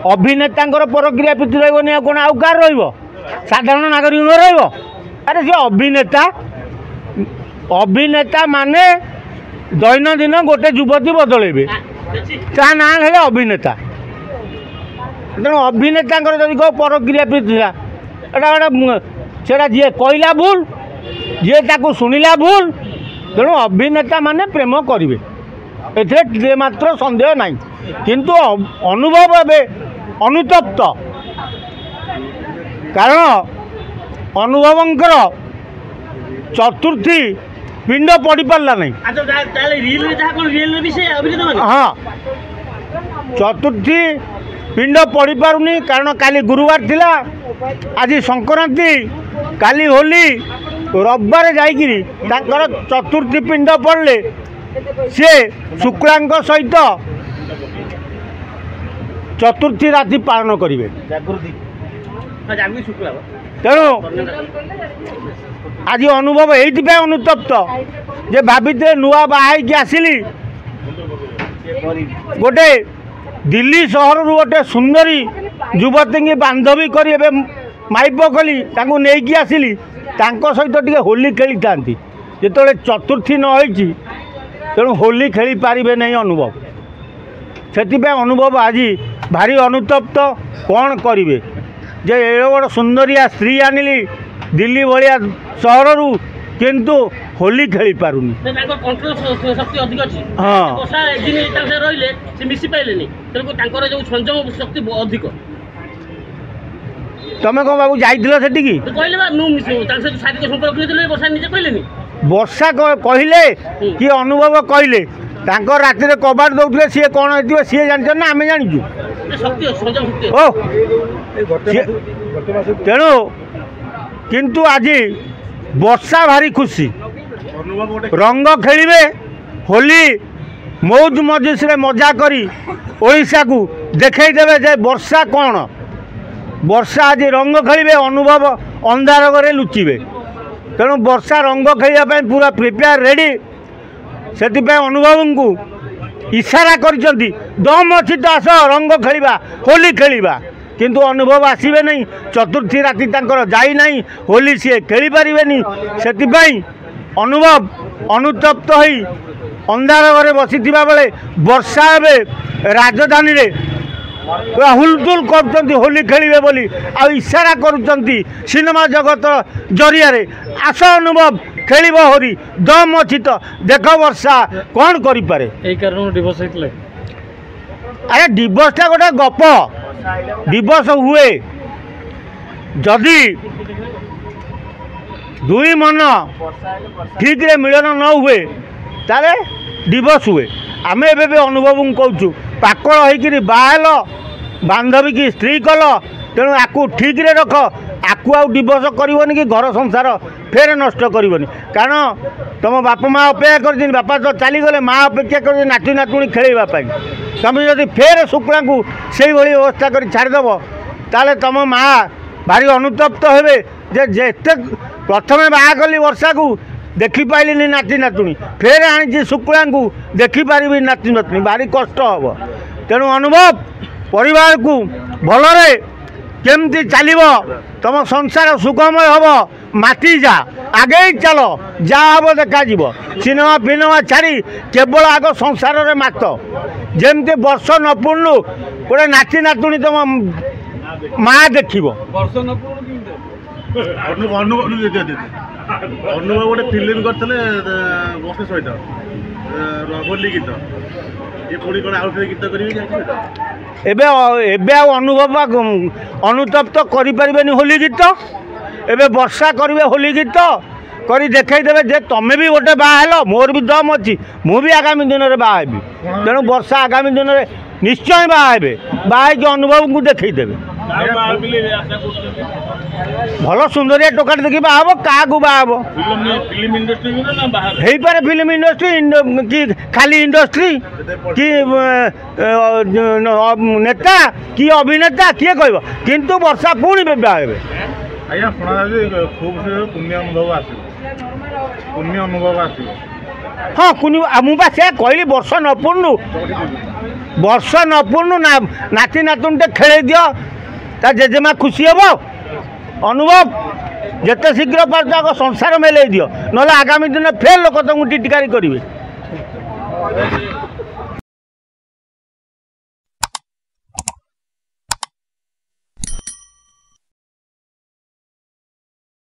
अभिनेता परक्रिया प्रीति रही कौन आउ कार साधारण नागरिक रही अरे सी अभिनेता माने दैनंदिन गोटे युवती बदलैबे ता ना है अभिनेता तेणु अभिनेता जब कह परक्रिया प्रीति गोटे जी कहला भूल जी ताकू शुणिला भूल तेणु अभिनेता माने प्रेम करेंगे ए मात्र सन्देह ना किंतु अनुभव ए अनुतप्त कारण अनुभवंकर चतुर्थी पिंड पड़ पारा नहीं हाँ चतुर्थी पिंड पड़ पारुनी कारण काली गुरुवार थिला आज संक्रांति काली होली रविवार जाइकिरी चतुर्थी पिंड पड़े सी शुक्लांक सहित चतुर्थी राति पालन करेंगे तेणु आज अनुभव ये अनुतप्त जे भाभी नुआ बाहर आसिली गोटे दिल्ली सहर गोटे सुंदरी युवती की बांधवी कर माइप कली नहीं आसिली सहित टे होली खेली था जो चतुर्थी न होती तेणु होली खेली पारे नहीं अनुभव से अनुभव आज भारी अनुतप्त कौन करेंगे जे ए बड़ सुंदरिया स्त्री आनिली दिल्ली भाया सहर किंतु होली खेली पारुनी हाँ तमें कौन बाबू जाइल वर्षा कहले कि अनुभव कहले राति कबाट दौले सी कौन हो सी जान ना आम जाचु तेणु किंतु आज वर्षा भारी खुशी रंग खेलिबे होली मौज मजलिस मजा करी ओडिशा को देखईदेवे जे वर्षा कौन वर्षा आज रंग खेलिबे अनुभव अंधार घरे लुचिबे तेणु वर्षा रंग खेलिया पूरा प्रिपेयर रेडी से अनुभव को इशारा करिसेंती दम अच्छी तो आस रंग खेलिबा होली खेलिबा किंतु अनुभव आसबे नहीं चतुर्थी राति जाई नहीं होली सी खेली पारे से अनुभव अनुतप्त होई अंधार घरे बसी बेले वर्षा ए राजधानी रे हुलदुल कर होली खेलिबे बोली आ इशारा करुचंती सिनेमा जगत जरिया रे आस अनुभव खेल होरी दम अच्छी तो देख वर्षा कौन करें डिवोर्स अरे डिवोर्सटा गोटे गप डिवोर्स हुए जदि दुई मन ठीक रे मिलन न हुए तारे डिवोर्स हुए आम एबे अनुभव कहूँ पाकल होकर बाहल बांधवी की स्त्री कल तेणु आपको ठीक रे रख आपको आउ डिवोर्स करनी कि घर संसार फेर नष्ट करनी कारण तुम बापा माँ अपेक्षा कर बापा तो चलीगले माँ अपेक्षा कर नाती नातुणी खेलवाई तुम जब फेर शुक्ला को से व्यवस्था कर छाड़देव ताले तुम माँ भारी अनुतप्त हे जेते प्रथम बाहली वर्षा को देखिपारे नाती नातुणी फेर आनी शुक्ला को देखिपारि नाती नातुणी भारी कष्ट हम तेणु अनुभव परिवार को भलरे केमती चलो तुम संसार सुखमय हम माती जा आगे चल जा हम देखा सिनेमा फिनेमा छाड़ी केवल आग संसार में मात जमती वर्ष न पूर्णु गोटे नाती नातुणी तुम माँ देख अनुभव गोटे फिल्म करते सहित होली गीत ये पुणी कौन आउ गीत एबे अनुभव अनुतप्त करें होली गीत एबे वर्षा करेंगे होली गीत कर देखईदेवे जे तुम भी गोटे बाहल मोर भी दम अच्छी मुझे आगामी दिन में बाहबी तेणु वर्षा आगामी दिन में निश्चय बाहे बाहर अनुभव को देखईदेवे भल सुंदरिया टोकाट देखी बाहब क्या बाहब हो पारे फिल्म इंडस्ट्री कि खाली इंडस्ट्री कि नेता कि अभिनेता किए कह किंतु वर्षा पुणी बाहे आज्ञा शुणा खूब पुण्य अनुभव आस हाँ मुझे कहली वर्ष न पूर्णु वर्ष न पूर्ण नाती नातुनटे खेल दियो ता जेजेमा खुशी हम अनुभव जिते शीघ्र पार्थ संसार मेले दियो ना आगामी दिन फेर लोक तुमको टिटकारी करेंगे।